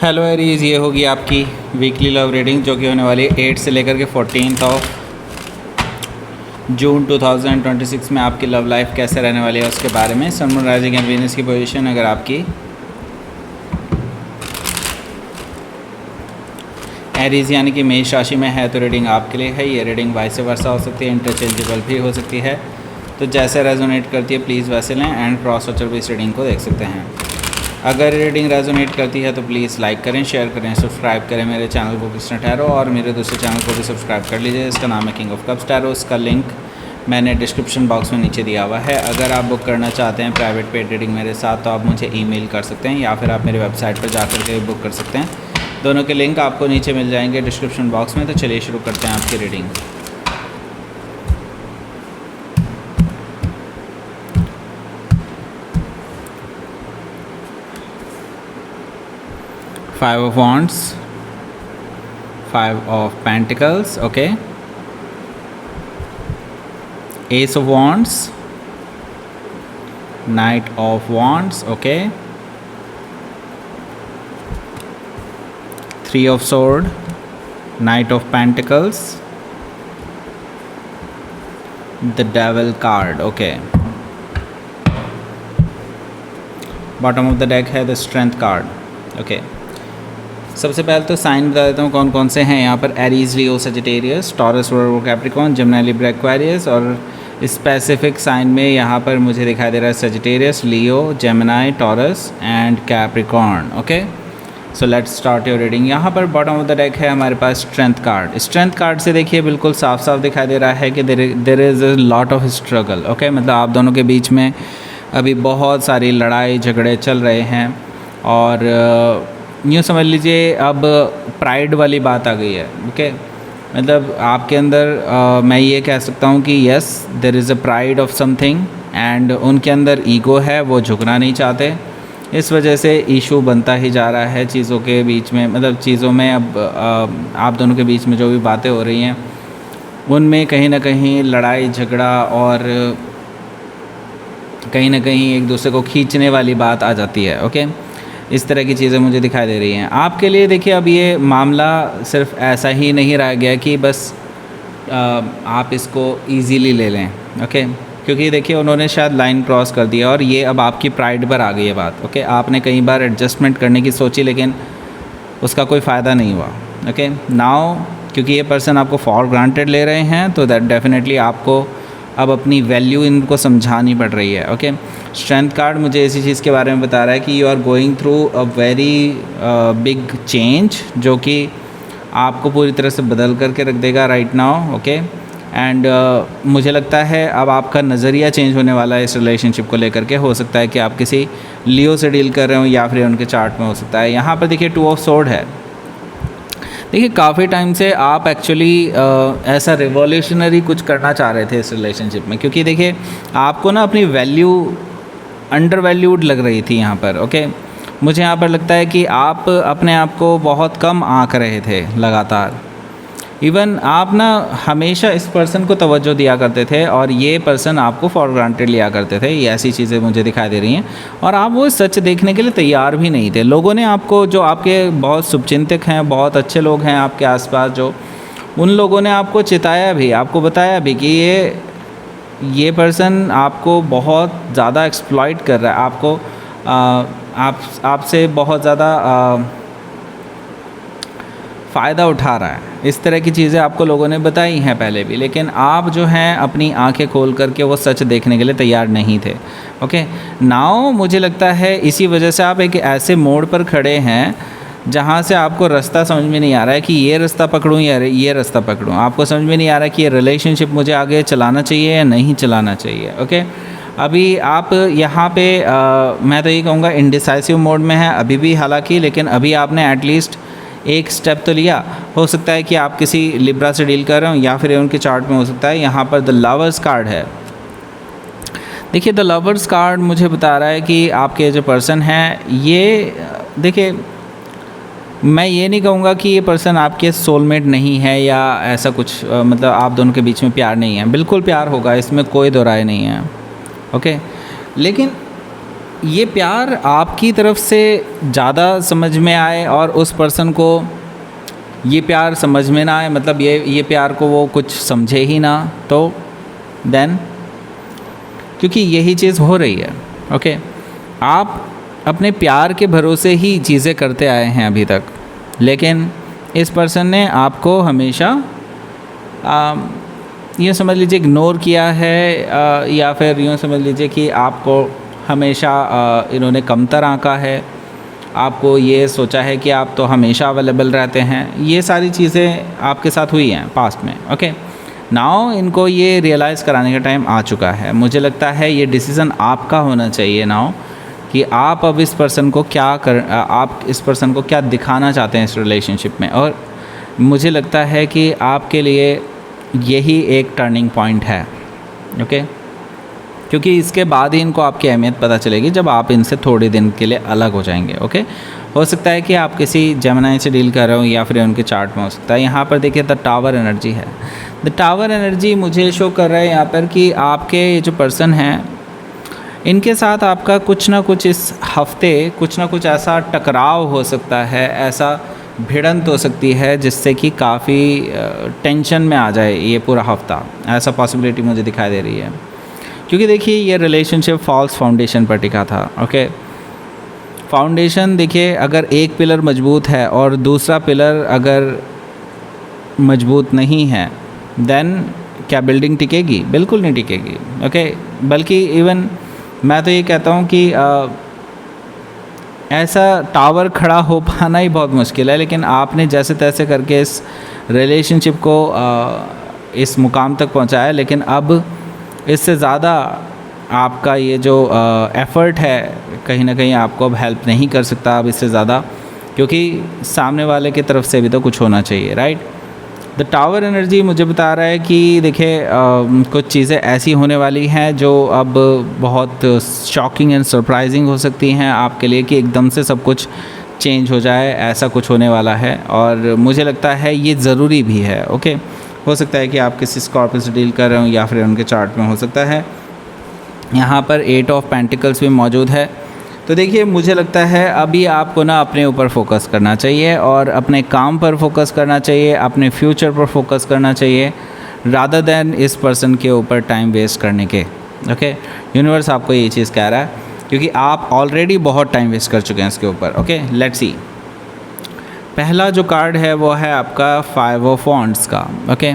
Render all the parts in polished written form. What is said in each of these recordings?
Hello Aries, ये होगी आपकी वीकली लव रीडिंग जो कि होने वाली है 8 से लेकर के 14 जून 2026 में। आपकी लव लाइफ कैसे रहने वाली है उसके बारे में। सन, मून, राइजिंग एंड वीनस की पोजीशन अगर आपकी एरीज यानी कि मेष राशि में है तो रीडिंग आपके लिए है। ये रीडिंग वाइस वर्सा हो सकती है, इंटरचेंजेबल भी हो सकती है, तो जैसे रेजोनेट करती है प्लीज़ वैसे लें एंड क्रॉस वॉचर भी इस रीडिंग को देख सकते हैं। अगर रीडिंग रेजोनेट करती है तो प्लीज़ लाइक करें, शेयर करें, सब्सक्राइब करें मेरे चैनल को कृष्ण टैरो, और मेरे दूसरे चैनल को भी सब्सक्राइब कर लीजिए। इसका नाम है किंग ऑफ कप्स टैरो। इसका लिंक मैंने डिस्क्रिप्शन बॉक्स में नीचे दिया हुआ है। अगर आप बुक करना चाहते हैं प्राइवेट पेड रीडिंग मेरे साथ तो आप मुझे ईमेल कर सकते हैं या फिर आप मेरे वेबसाइट पर जाकर के बुक कर सकते हैं। दोनों के लिंक आपको नीचे मिल जाएंगे डिस्क्रिप्शन बॉक्स में। तो चलिए शुरू करते हैं आपकी reading. Five of Wands, Five of Pentacles, okay. Ace of Wands, Knight of Wands, okay. Three of Sword, Knight of Pentacles, the Devil card, okay. Bottom of the deck है the Strength card, okay. सबसे पहले तो sign बता देता हूँ कौन कौन से हैं यहाँ पर। एरीज, लियो, सजिटेरियस, टॉरस, वर्गो, कैप्रिकॉर्न, जेमिनी, लिब्रा, एक्वेरियस। और स्पेसिफिक साइन में यहाँ पर मुझे दिखाई दे रहा है Sagittarius, Leo, Gemini, taurus and Capricorn, okay. So let's start your reading. यहाँ पर बॉटम ऑफ द डेक है हमारे पास स्ट्रेंथ कार्ड। स्ट्रेंथ कार्ड से देखिए बिल्कुल साफ साफ दिखाई दे रहा है कि there is a lot of struggle, okay. मतलब आप दोनों के बीच में अभी बहुत सारी लड़ाई झगड़े चल रहे हैं और यूँ समझ लीजिए अब प्राइड वाली बात आ गई है, ओके। मतलब आपके अंदर मैं ये कह सकता हूँ कि yes there is a pride of something and उनके अंदर ईगो है, वो झुकना नहीं चाहते। इस वजह से इशू बनता ही जा रहा है चीज़ों के बीच में। मतलब चीज़ों में अब आप दोनों के बीच में जो भी बातें हो रही हैं उनमें कहीं ना कहीं लड़ाई झगड़ा और कहीं ना कहीं एक दूसरे को खींचने वाली बात आ जाती है, ओके। इस तरह की चीज़ें मुझे दिखाई दे रही हैं आपके लिए। देखिए अब ये मामला सिर्फ ऐसा ही नहीं रह गया कि बस आप इसको इजीली ले लें, ओके। क्योंकि देखिए उन्होंने शायद लाइन क्रॉस कर दिया और ये अब आपकी प्राइड पर आ गई है बात, ओके। आपने कई बार एडजस्टमेंट करने की सोची लेकिन उसका कोई फ़ायदा नहीं हुआ, ओके। नाउ क्योंकि ये पर्सन आपको फॉर ग्रांटेड ले रहे हैं तो दैट डेफिनेटली आपको अब अपनी वैल्यू इनको समझानी पड़ रही है, ओके। स्ट्रेंथ कार्ड मुझे इसी चीज़ के बारे में बता रहा है कि you are going through a very big change जो कि आपको पूरी तरह से बदल करके रख देगा राइट नाउ, ओके। एंड मुझे लगता है अब आपका नज़रिया चेंज होने वाला है इस रिलेशनशिप को लेकर के। हो सकता है कि आप किसी लियो से डील कर रहे हो या फिर उनके चार्ट में हो सकता है। यहाँ पर देखिए 2 ऑफ सोर्ड है। देखिए काफ़ी टाइम से आप एक्चुअली ऐसा रिवॉल्यूशनरी कुछ करना चाह रहे थे इस रिलेशनशिप में, क्योंकि देखिए आपको ना अपनी वैल्यू अंडर वैल्यूड लग रही थी यहाँ पर, ओके। मुझे यहाँ पर लगता है कि आप अपने आप को बहुत कम आंक रहे थे लगातार। इवन आप ना हमेशा इस पर्सन को तवज्जो दिया करते थे और ये पर्सन आपको फॉर ग्रांटेड लिया करते थे। ये ऐसी चीज़ें मुझे दिखाई दे रही हैं और आप वो सच देखने के लिए तैयार भी नहीं थे। लोगों ने आपको, जो आपके बहुत शुभचिंतक हैं, बहुत अच्छे लोग हैं आपके आसपास, जो उन लोगों ने आपको चिताया भी, आपको बताया भी कि ये पर्सन आपको बहुत ज़्यादा एक्सप्लॉइट कर रहा है, आपको आपसे बहुत ज़्यादा फ़ायदा उठा रहा है। इस तरह की चीज़ें आपको लोगों ने बताई हैं पहले भी, लेकिन आप जो हैं अपनी आंखें खोल करके वो सच देखने के लिए तैयार नहीं थे, ओके। नाउ मुझे लगता है इसी वजह से आप एक ऐसे मोड़ पर खड़े हैं जहाँ से आपको रास्ता समझ में नहीं आ रहा है कि ये रास्ता पकड़ूँ या ये रास्ता पकड़ूँ। आपको समझ में नहीं आ रहा है कि ये रिलेशनशिप मुझे आगे चलाना चाहिए या नहीं चलाना चाहिए, ओके। अभी आप यहाँ पे मैं तो ये कहूँगा इंडिसाइसिव मोड में है अभी भी हालांकि, लेकिन अभी आपने एटलीस्ट एक स्टेप तो लिया। हो सकता है कि आप किसी लिब्रा से डील कर रहे हो या फिर उनके चार्ट में हो सकता है। यहाँ पर द लवर्स कार्ड है। देखिए द लवर्स कार्ड मुझे बता रहा है कि आपके जो पर्सन हैं ये, देखिए मैं ये नहीं कहूँगा कि ये पर्सन आपके सोलमेट नहीं है या ऐसा कुछ, मतलब आप दोनों के बीच में प्यार नहीं है। बिल्कुल प्यार होगा, इसमें कोई दो राय नहीं है, ओके। लेकिन ये प्यार आपकी तरफ से ज़्यादा समझ में आए और उस पर्सन को ये प्यार समझ में ना आए, मतलब ये प्यार को वो कुछ समझे ही ना, तो देन क्योंकि यही चीज़ हो रही है। ओके, आप अपने प्यार के भरोसे ही चीज़ें करते आए हैं अभी तक, लेकिन इस पर्सन ने आपको हमेशा यूँ समझ लीजिए इग्नोर किया है, या फिर यूँ समझ लीजिए कि आपको हमेशा इन्होंने कमतर आंका है, आपको ये सोचा है कि आप तो हमेशा अवेलेबल रहते हैं। ये सारी चीज़ें आपके साथ हुई हैं पास्ट में। ओके, नाउ इनको ये रियलाइज़ कराने का टाइम आ चुका है। मुझे लगता है ये डिसीज़न आपका होना चाहिए नाउ कि आप अब इस पर्सन को आप इस पर्सन को क्या दिखाना चाहते हैं इस रिलेशनशिप में। और मुझे लगता है कि आपके लिए यही एक टर्निंग पॉइंट है। ओके, क्योंकि इसके बाद ही इनको आपकी अहमियत पता चलेगी जब आप इनसे थोड़े दिन के लिए अलग हो जाएंगे। ओके, हो सकता है कि आप किसी जेमिनी से डील कर रहे हो या फिर उनके चार्ट में हो सकता है। यहाँ पर देखिए द टावर एनर्जी है। द टावर एनर्जी मुझे शो कर रहा है यहाँ पर कि आपके ये जो पर्सन हैं इनके साथ आपका कुछ ना कुछ इस हफ्ते कुछ ना कुछ ऐसा टकराव हो सकता है, ऐसा भिड़ंत हो सकती है जिससे कि काफ़ी टेंशन में आ जाए ये पूरा हफ्ता। ऐसा पॉसिबिलिटी मुझे दिखाई दे रही है, क्योंकि देखिए ये रिलेशनशिप फॉल्स फाउंडेशन पर टिका था। ओके, फाउंडेशन देखिए अगर एक पिलर मजबूत है और दूसरा पिलर अगर मजबूत नहीं है, देन क्या बिल्डिंग टिकेगी? बिल्कुल नहीं टिकेगी। ओके, बल्कि इवन मैं तो ये कहता हूँ कि ऐसा टावर खड़ा हो पाना ही बहुत मुश्किल है, लेकिन आपने जैसे तैसे करके इस रिलेशनशिप को इस मुकाम तक पहुँचाया। लेकिन अब इससे ज़्यादा आपका ये जो एफ़र्ट है कहीं ना कहीं आपको अब हेल्प नहीं कर सकता अब इससे ज़्यादा, क्योंकि सामने वाले की तरफ से भी तो कुछ होना चाहिए, राइट। द टावर एनर्जी मुझे बता रहा है कि देखिए कुछ चीज़ें ऐसी होने वाली हैं जो अब बहुत शॉकिंग एंड सरप्राइजिंग हो सकती हैं आपके लिए, कि एकदम से सब कुछ चेंज हो जाए, ऐसा कुछ होने वाला है। और मुझे लगता है ये ज़रूरी भी है। ओके, हो सकता है कि आप किसी स्कॉर्पियो से डील कर रहे हो या फिर उनके चार्ट में हो सकता है। यहाँ पर 8 ऑफ पेंटिकल्स भी मौजूद है। तो देखिए मुझे लगता है अभी आपको ना अपने ऊपर फोकस करना चाहिए और अपने काम पर फोकस करना चाहिए, अपने फ्यूचर पर फोकस करना चाहिए, रादर दैन इस पर्सन के ऊपर टाइम वेस्ट करने के। ओके, यूनिवर्स आपको ये चीज़ कह रहा है, क्योंकि आप ऑलरेडी बहुत टाइम वेस्ट कर चुके हैं इसके ऊपर। Okay, let's see. पहला जो कार्ड है वो है आपका 5 ऑफ वॉन्ड्स का। ओके,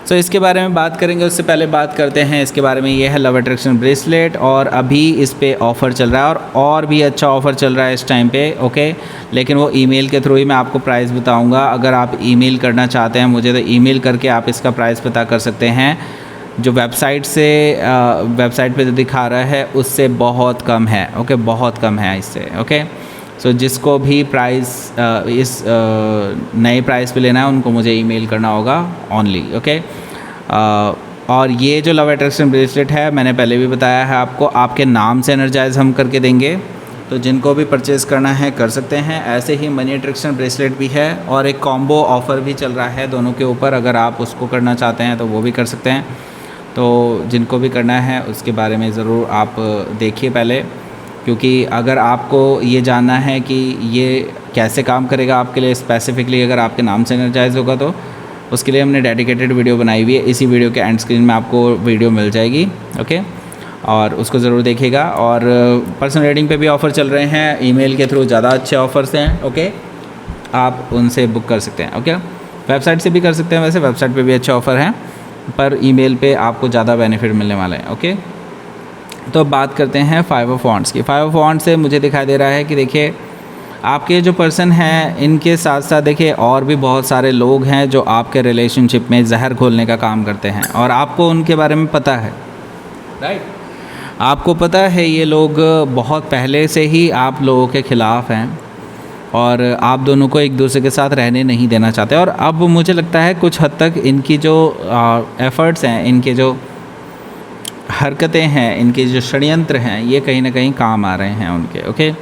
सो इसके बारे में बात करेंगे, उससे पहले बात करते हैं इसके बारे में। ये है लव अट्रैक्शन ब्रेसलेट और अभी इस पे ऑफ़र चल रहा है और भी अच्छा ऑफ़र चल रहा है इस टाइम पे। ओके, लेकिन वो ईमेल के थ्रू ही मैं आपको प्राइस बताऊंगा। अगर आप ईमेल करना चाहते हैं मुझे तो ईमेल करके आप इसका प्राइस पता कर सकते हैं। जो वेबसाइट पे जो दिखा रहा है उससे बहुत कम है। ओके, बहुत कम है इससे। ओके, सो जिसको भी प्राइस इस नए प्राइस पे लेना है उनको मुझे ईमेल करना होगा ओनली। ओके, और ये जो लव अट्रैक्शन ब्रेसलेट है मैंने पहले भी बताया है आपको, आपके नाम से एनर्जाइज हम करके देंगे, तो जिनको भी परचेज़ करना है कर सकते हैं। ऐसे ही मनी अट्रैक्शन ब्रेसलेट भी है और एक कॉम्बो ऑफ़र भी चल रहा है दोनों के ऊपर। अगर आप उसको करना चाहते हैं तो वो भी कर सकते हैं। तो जिनको भी करना है उसके बारे में ज़रूर आप देखिए पहले, क्योंकि अगर आपको ये जानना है कि ये कैसे काम करेगा आपके लिए स्पेसिफिकली, अगर आपके नाम से एनर्जाइज होगा तो उसके लिए हमने डेडिकेटेड वीडियो बनाई हुई है। इसी वीडियो के एंड स्क्रीन में आपको वीडियो मिल जाएगी। ओके, और उसको ज़रूर देखिएगा। और पर्सनल रीडिंग पे भी ऑफ़र चल रहे हैं, ईमेल के थ्रू ज़्यादा अच्छे ऑफ़र्स हैं। ओके, आप उनसे बुक कर सकते हैं। ओके, वेबसाइट से भी कर सकते हैं, वैसे वेबसाइट पे भी अच्छे ऑफ़र हैं, पर ईमेल पे आपको ज़्यादा बेनिफिट मिलने वाला है। ओके, तो बात करते हैं 5 ऑफ वॉन्ड्स की। 5 ऑफ वॉन्ड्स से मुझे दिखाई दे रहा है कि देखिए आपके जो पर्सन हैं इनके साथ साथ देखिए और भी बहुत सारे लोग हैं जो आपके रिलेशनशिप में जहर घोलने का काम करते हैं और आपको उनके बारे में पता है, राइट। आपको पता है ये लोग बहुत पहले से ही आप लोगों के ख़िलाफ़ हैं और आप दोनों को एक दूसरे के साथ रहने नहीं देना चाहते। और अब मुझे लगता है कुछ हद तक इनकी जो एफ़र्ट्स हैं, इनके जो हरकतें हैं, इनके जो षड्यंत्र हैं, ये कहीं ना कहीं काम आ रहे हैं उनके। ओके,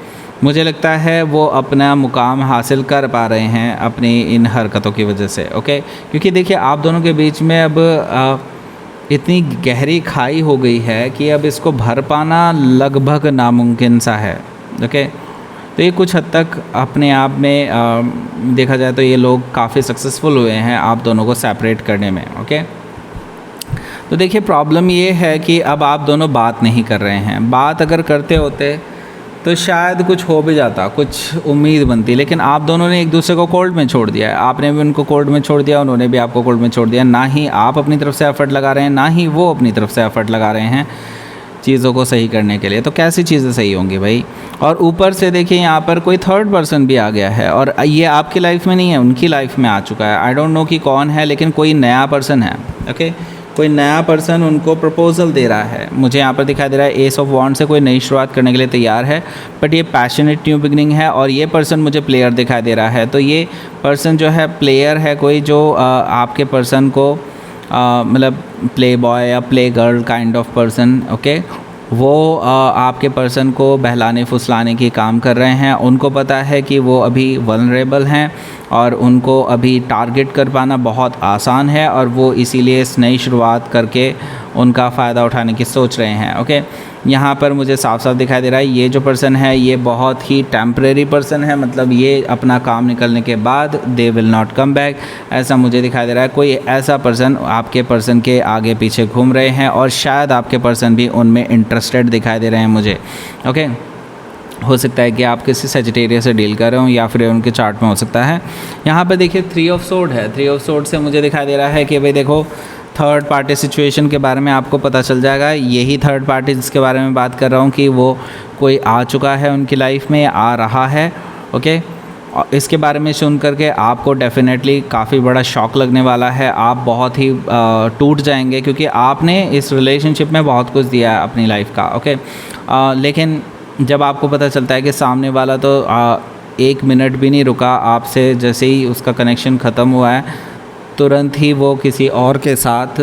मुझे लगता है वो अपना मुकाम हासिल कर पा रहे हैं अपनी इन हरकतों की वजह से। ओके, क्योंकि देखिए आप दोनों के बीच में अब इतनी गहरी खाई हो गई है कि अब इसको भर पाना लगभग नामुमकिन सा है। ओके, तो ये कुछ हद तक अपने आप में देखा जाए तो ये लोग काफ़ी सक्सेसफुल हुए हैं आप दोनों को सेपरेट करने में। ओके, तो देखिए प्रॉब्लम ये है कि अब आप दोनों बात नहीं कर रहे हैं। बात अगर करते होते तो शायद कुछ हो भी जाता, कुछ उम्मीद बनती, लेकिन आप दोनों ने एक दूसरे को कोल्ड में छोड़ दिया है। आपने भी उनको कोल्ड में छोड़ दिया, उन्होंने भी आपको कोल्ड में छोड़ दिया। ना ही आप अपनी तरफ से एफ़र्ट लगा रहे हैं, ना ही वो अपनी तरफ से एफ़र्ट लगा रहे हैं चीज़ों को सही करने के लिए। तो कैसी चीज़ें सही होंगी भाई? और ऊपर से देखिए यहाँ पर कोई थर्ड पर्सन भी आ गया है, और ये आपकी लाइफ में नहीं है, उनकी लाइफ में आ चुका है। आई डोंट नो कि कौन है, लेकिन कोई नया पर्सन है। ओके, कोई नया पर्सन उनको प्रपोजल दे रहा है। मुझे यहाँ पर दिखाई दे रहा है एस ऑफ वॉन्ड से कोई नई शुरुआत करने के लिए तैयार है, बट ये पैशनेट न्यू बिगनिंग है। और ये पर्सन मुझे प्लेयर दिखाई दे रहा है। तो ये पर्सन जो है प्लेयर है, कोई जो आपके पर्सन को मतलब प्ले बॉय या play girl kind of person. Okay, वो आपके पर्सन को बहलाने फुसलाने की काम कर रहे हैं। उनको पता है कि वो अभी वल्नरेबल हैं और उनको अभी टारगेट कर पाना बहुत आसान है, और वो इसीलिए इस नई शुरुआत करके उनका फ़ायदा उठाने की सोच रहे हैं। ओके, यहाँ पर मुझे साफ साफ दिखाई दे रहा है ये जो पर्सन है ये बहुत ही टेम्परेरी पर्सन है, मतलब ये अपना काम निकलने के बाद they will not come back, ऐसा मुझे दिखाई दे रहा है। कोई ऐसा पर्सन आपके पर्सन के आगे पीछे घूम रहे हैं, और शायद आपके पर्सन भी उनमें इंटरेस्टेड दिखाई दे रहे हैं मुझे। ओके, हो सकता है कि आप किसी सेजिटेरियस से डील कर रहे हो, या फिर उनके चार्ट में हो सकता है। यहाँ पर देखिए 3 ऑफ सोर्ड है। 3 ऑफ सोर्ड से मुझे दिखाई दे रहा है कि भाई देखो थर्ड पार्टी सिचुएशन के बारे में आपको पता चल जाएगा। यही थर्ड पार्टी जिसके बारे में बात कर रहा हूँ कि वो कोई आ चुका है उनकी लाइफ में, आ रहा है। ओके, इसके बारे में सुन करके आपको डेफिनेटली काफ़ी बड़ा शॉक लगने वाला है। आप बहुत ही टूट जाएंगे, क्योंकि आपने इस रिलेशनशिप में बहुत कुछ दिया है अपनी लाइफ का। ओके, लेकिन जब आपको पता चलता है कि सामने वाला तो 1 मिनट भी नहीं रुका आपसे, जैसे ही उसका कनेक्शन ख़त्म हुआ है तुरंत ही वो किसी और के साथ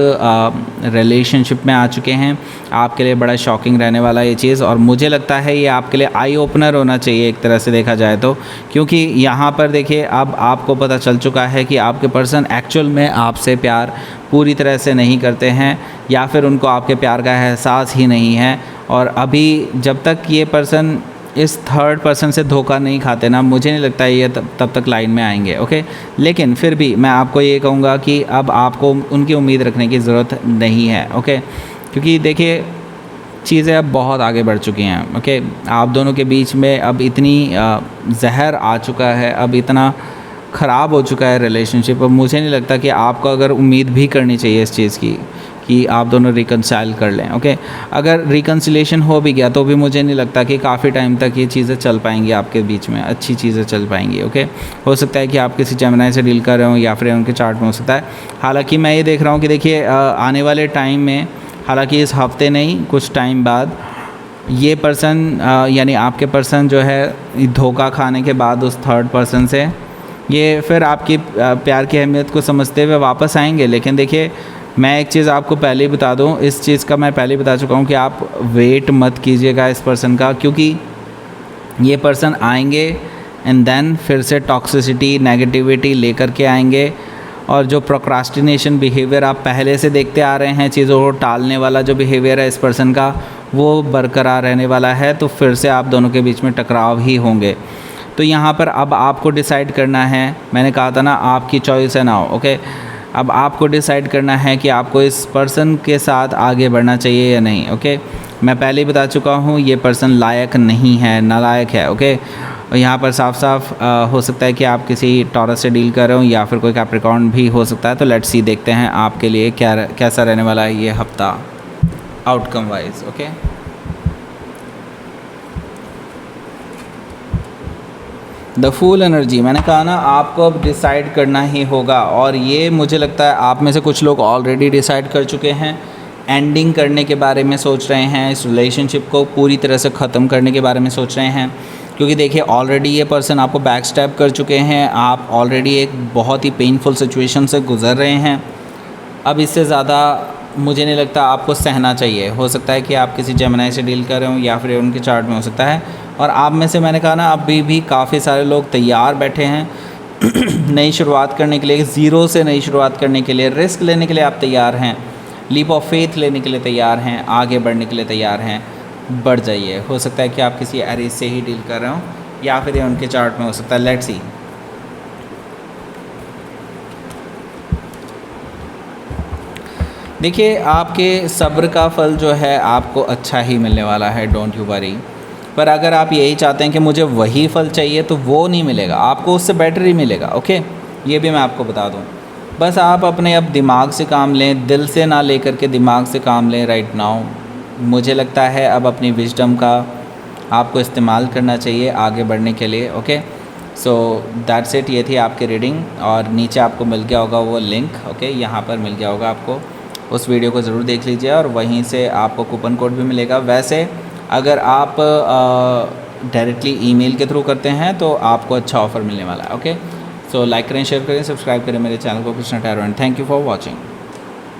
रिलेशनशिप में आ चुके हैं। आपके लिए बड़ा शॉकिंग रहने वाला ये चीज़, और मुझे लगता है ये आपके लिए आई ओपनर होना चाहिए एक तरह से देखा जाए तो, क्योंकि यहाँ पर देखिए अब आपको पता चल चुका है कि आपके पर्सन एक्चुअल में आपसे प्यार पूरी तरह से नहीं करते हैं, या फिर उनको आपके प्यार का एहसास ही नहीं है। और अभी जब तक ये पर्सन इस थर्ड पर्सन से धोखा नहीं खाते ना, मुझे नहीं लगता ये तब तक लाइन में आएंगे। ओके, लेकिन फिर भी मैं आपको ये कहूँगा कि अब आपको उनकी उम्मीद रखने की ज़रूरत नहीं है। ओके, क्योंकि देखिए चीज़ें अब बहुत आगे बढ़ चुकी हैं। ओके, आप दोनों के बीच में अब इतनी जहर आ चुका है, अब इतना ख़राब हो चुका है रिलेशनशिप। अब मुझे नहीं लगता कि आपको अगर उम्मीद भी करनी चाहिए इस चीज़ की कि आप दोनों रिकन्साइल कर लें। ओके, अगर रिकन्सिलेशन हो भी गया तो भी मुझे नहीं लगता कि काफ़ी टाइम तक ये चीज़ें चल पाएंगी आपके बीच में, अच्छी चीज़ें चल पाएंगी। ओके, हो सकता है कि आप किसी जेमिनी से डील कर रहे हो, या फिर उनके चार्ट में हो सकता है। हालांकि मैं ये देख रहा हूँ कि देखिए आने वाले टाइम में, हालांकि इस हफ्ते नहीं कुछ टाइम बाद, ये पर्सन यानी आपके पर्सन जो है धोखा खाने के बाद उस थर्ड पर्सन से ये फिर आपकी प्यार की अहमियत को समझते हुए वापस आएंगे। लेकिन देखिए मैं एक चीज़ आपको पहले ही बता दूं, इस चीज़ का मैं पहले ही बता चुका हूं कि आप वेट मत कीजिएगा इस पर्सन का, क्योंकि ये पर्सन आएंगे एंड देन फिर से टॉक्सिसिटी नेगेटिविटी लेकर के आएंगे, और जो प्रोक्रास्टिनेशन बिहेवियर आप पहले से देखते आ रहे हैं, चीज़ों को टालने वाला जो बिहेवियर है इस पर्सन का, वो बरकरार रहने वाला है। तो फिर से आप दोनों के बीच में टकराव ही होंगे। तो यहाँ पर अब आपको डिसाइड करना है, मैंने कहा था ना आपकी चॉइस है नाउ। ओके, अब आपको डिसाइड करना है कि आपको इस पर्सन के साथ आगे बढ़ना चाहिए या नहीं। ओके, मैं पहले ही बता चुका हूँ ये पर्सन लायक नहीं है, नालायक है। ओके, और यहाँ पर साफ साफ हो सकता है कि आप किसी टॉरस से डील कर रहे हो, या फिर कोई कैप्रिकॉर्न भी हो सकता है। तो लेट्स सी, देखते हैं आपके लिए कैसा रहने वाला है ये हफ्ता outcome wise. Okay, the full energy, मैंने कहा ना आपको अब डिसाइड करना ही होगा, और ये मुझे लगता है आप में से कुछ लोग ऑलरेडी डिसाइड कर चुके हैं। एंडिंग करने के बारे में सोच रहे हैं, इस रिलेशनशिप को पूरी तरह से ख़त्म करने के बारे में सोच रहे हैं, क्योंकि देखिए ऑलरेडी ये पर्सन आपको बैक स्टैप कर चुके हैं। आप ऑलरेडी एक बहुत ही पेनफुल सिचुएशन से गुज़र रहे हैं। अब इससे ज़्यादा मुझे नहीं लगता आपको सहना चाहिए। हो सकता है कि आप किसी जेमिनी से डील कर रहे हो, या फिर उनके चार्ट में हो सकता है। और आप में से मैंने कहा ना अभी भी काफ़ी सारे लोग तैयार बैठे हैं नई शुरुआत करने के लिए, ज़ीरो से नई शुरुआत करने के लिए, रिस्क लेने के लिए आप तैयार हैं। लीप ऑफ फेथ लेने के लिए तैयार हैं, आगे बढ़ने के लिए तैयार हैं, बढ़ जाइए। हो सकता है कि आप किसी एरीज से ही डील कर रहे हो या फिर ये उनके चार्ट में हो सकता है। Let's see. देखिए आपके सब्र का फल जो है आपको अच्छा ही मिलने वाला है, डोंट यू वरी। पर अगर आप यही चाहते हैं कि मुझे वही फल चाहिए तो वो नहीं मिलेगा, आपको उससे बेटर ही मिलेगा। ओके, ये भी मैं आपको बता दूं। बस आप अपने अब दिमाग से काम लें, दिल से ना लेकर के दिमाग से काम लें राइट नाउ। मुझे लगता है अब अपनी विजडम का आपको इस्तेमाल करना चाहिए आगे बढ़ने के लिए। Okay, so that's it. ये थी आपकी रीडिंग और नीचे आपको मिल गया होगा वो लिंक। ओके, यहाँ पर मिल गया होगा आपको, उस वीडियो को ज़रूर देख लीजिए और वहीं से आपको कूपन कोड भी मिलेगा। वैसे अगर आप डायरेक्टली ईमेल के थ्रू करते हैं तो आपको अच्छा ऑफ़र मिलने वाला है। ओके, सो लाइक करें, शेयर करें, सब्सक्राइब करें मेरे चैनल को Krishna tarot and thank you for watching.